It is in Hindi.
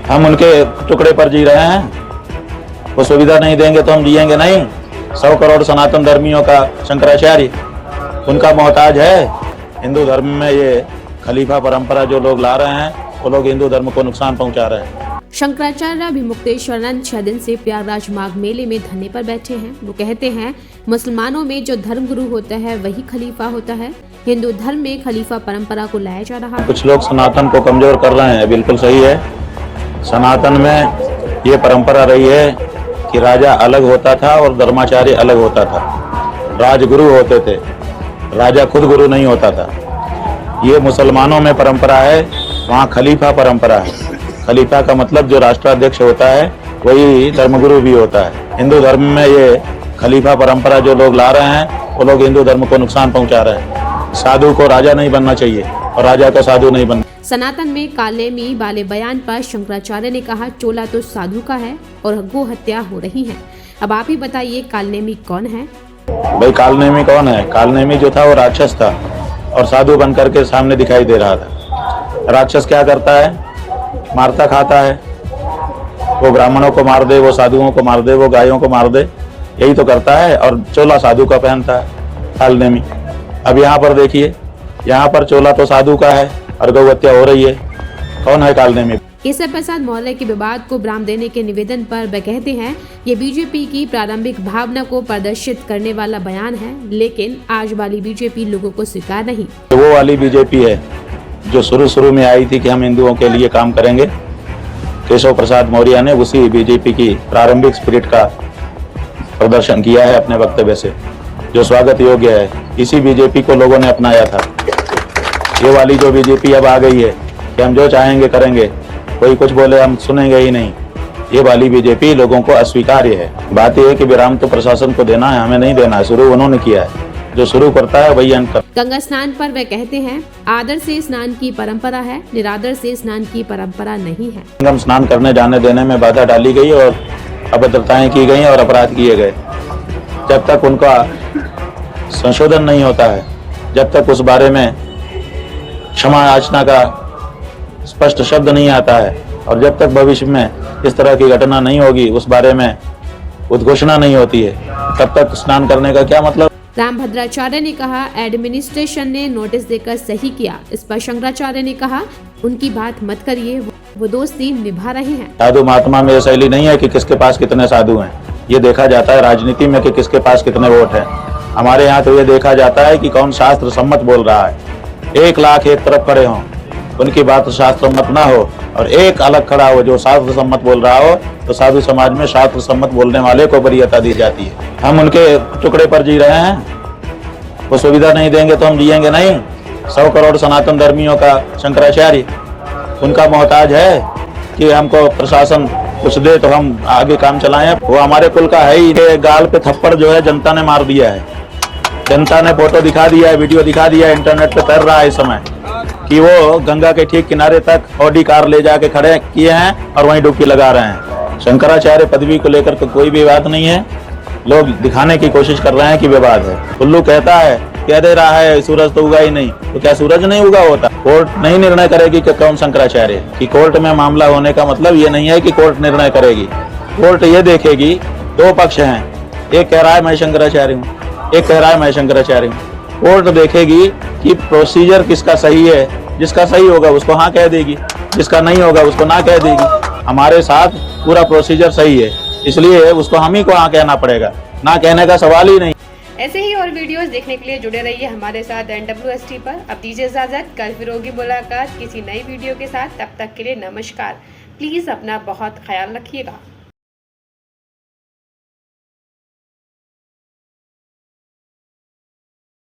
हम उनके टुकड़े पर जी रहे हैं, वो सुविधा नहीं देंगे तो हम जिएंगे नहीं। 100 करोड़ सनातन धर्मियों का शंकराचार्य उनका मोहताज है। हिंदू धर्म में ये खलीफा परंपरा जो लोग ला रहे हैं, वो लोग हिंदू धर्म को नुकसान पहुंचा रहे हैं। शंकराचार्य अभिमुक्तेश्वरानंद 6 दिन से प्रयागराज माघ मेले में धरने पर बैठे हैं। वो कहते हैं, मुसलमानों में जो धर्म गुरु होता है वही खलीफा होता है। हिंदू धर्म में खलीफा परंपरा को लाया जा रहा है। कुछ लोग सनातन को कमजोर कर रहे हैं, बिल्कुल सही है। सनातन में ये परंपरा रही है कि राजा अलग होता था और धर्माचार्य अलग होता था। राजगुरु होते थे, राजा खुद गुरु नहीं होता था। ये मुसलमानों में परंपरा है, वहाँ खलीफा परंपरा है। खलीफा का मतलब जो राष्ट्राध्यक्ष होता है वही धर्मगुरु भी होता है। हिंदू धर्म में ये खलीफा परंपरा जो लोग ला रहे हैं, वो लोग हिंदू धर्म को नुकसान पहुंचा रहे हैं। साधु को राजा नहीं बनना चाहिए और राजा को साधु नहीं बनना। सनातन में कालनेमी वाले बयान पर शंकराचार्य ने कहा, चोला तो साधु का है और गो हत्या हो रही है। अब आप ही बताइए, कालनेमी कौन है? भाई कालनेमी कौन है? कालनेमी जो था वो राक्षस था और साधु बनकर के सामने दिखाई दे रहा था। राक्षस क्या करता है? मारता खाता है। वो ब्राह्मणों को मार दे, वो साधुओं को मार दे, वो गायों को मार दे, यही तो करता है। और चोला साधु का पहनता है कालनेमी। अब यहाँ पर देखिए, यहाँ पर चोला तो साधु का है और गौ हत्या हो रही है। कौन है कालनेमी? केसर प्रसाद मौर्य के विवाद को ब्राह्म देने के निवेदन पर वह कहते हैं, ये बीजेपी की प्रारंभिक भावना को प्रदर्शित करने वाला बयान है, लेकिन आज वाली बीजेपी लोगों को स्वीकार नहीं। वो वाली बीजेपी है जो शुरू में आई थी कि हम हिंदुओं के लिए काम करेंगे। केशव प्रसाद मौर्य ने उसी बीजेपी की प्रारंभिक स्पिरिट का प्रदर्शन किया है अपने वक्तव्य से, जो स्वागत योग्य है। इसी बीजेपी को लोगों ने अपनाया था। ये वाली जो बीजेपी अब आ गई है कि हम जो चाहेंगे करेंगे, कोई कुछ बोले हम सुनेंगे ही नहीं, ये वाली बीजेपी लोगों को अस्वीकार्य है। बात यह है कि विराम तो प्रशासन को देना है, हमें नहीं देना है। शुरू उन्होंने किया है, जो शुरू करता है वही अंत करता है। गंगा स्नान पर वे कहते हैं, आदर से स्नान की परंपरा है, निरादर से स्नान की परंपरा नहीं है। गंगा स्नान करने जाने देने में बाधा डाली गई और अभद्रताएं की गई और अपराध किए गए। जब तक उनका संशोधन नहीं होता है, जब तक उस बारे में क्षमा याचना का स्पष्ट शब्द नहीं आता है, और जब तक भविष्य में इस तरह की घटना नहीं होगी, उस बारे में उद्घोषणा नहीं होती है, तब तक स्नान करने का क्या मतलब? रामभद्राचार्य ने कहा, एडमिनिस्ट्रेशन ने नोटिस देकर सही किया। इस पर शंकराचार्य ने कहा, उनकी बात मत करिए, वो दोस्ती निभा रहे हैं। साधु महात्मा में शैली नहीं है कि किसके पास कितने साधु हैं। ये देखा जाता है राजनीति में कि किसके पास कितने वोट हैं। हमारे यहाँ तो ये देखा जाता है कि कौन शास्त्र सम्मत बोल रहा है। 1 लाख एक तरफ खड़े हों, उनकी बात शास्त्र सम्मत ना हो, और एक अलग खड़ा हो जो शास्त्र सम्मत बोल रहा हो, तो साधु समाज में शास्त्र सम्मत बोलने वाले को वरीयता दी जाती है। हम उनके टुकड़े पर जी रहे हैं, वो सुविधा नहीं देंगे तो हम जिएंगे नहीं। 100 करोड़ सनातन धर्मियों का शंकराचार्य उनका मोहताज है कि हमको प्रशासन कुछ दे तो हम आगे काम चलाएं। वो हमारे कुल का है ही। गाल पे थप्पड़ जो है जनता ने मार दिया है। जनता ने फोटो दिखा दिया है, वीडियो दिखा दिया है, इंटरनेट पे तैर रहा है इस समय कि वो गंगा के ठीक किनारे तक ऑडी कार ले जाके खड़े किए हैं और वहीं डुबकी लगा रहे हैं। शंकराचार्य पदवी को लेकर तो कोई भी विवाद नहीं है। लोग दिखाने की कोशिश कर रहे हैं कि विवाद है। उल्लू कहता है, कह दे रहा है सूरज तो उगा ही नहीं, तो क्या सूरज नहीं उगा होता? कोर्ट नहीं निर्णय करेगी कि कौन शंकराचार्य है। कि कोर्ट में मामला होने का मतलब ये नहीं है कि कोर्ट निर्णय करेगी। कोर्ट ये देखेगी, 2 पक्ष हैं, एक कह रहा है मैं शंकराचार्य हूँ, एक कह रहा है मैं शंकराचार्य हूँ। कोर्ट देखेगी कि प्रोसीजर किसका सही है। जिसका सही होगा उसको हाँ कह देगी, जिसका नहीं होगा उसको ना कह देगी। हमारे साथ पूरा प्रोसीजर सही है, इसलिए उसको हम ही को हाँ कहना पड़ेगा, ना कहने का सवाल ही नहीं। ऐसे ही और वीडियोस देखने के लिए जुड़े रहिए हमारे साथ NWST पर। अब दीजिए इजाजत, कल फिर होगी मुलाकात किसी नई वीडियो के साथ। तब तक के लिए नमस्कार। प्लीज अपना बहुत ख्याल रखिएगा।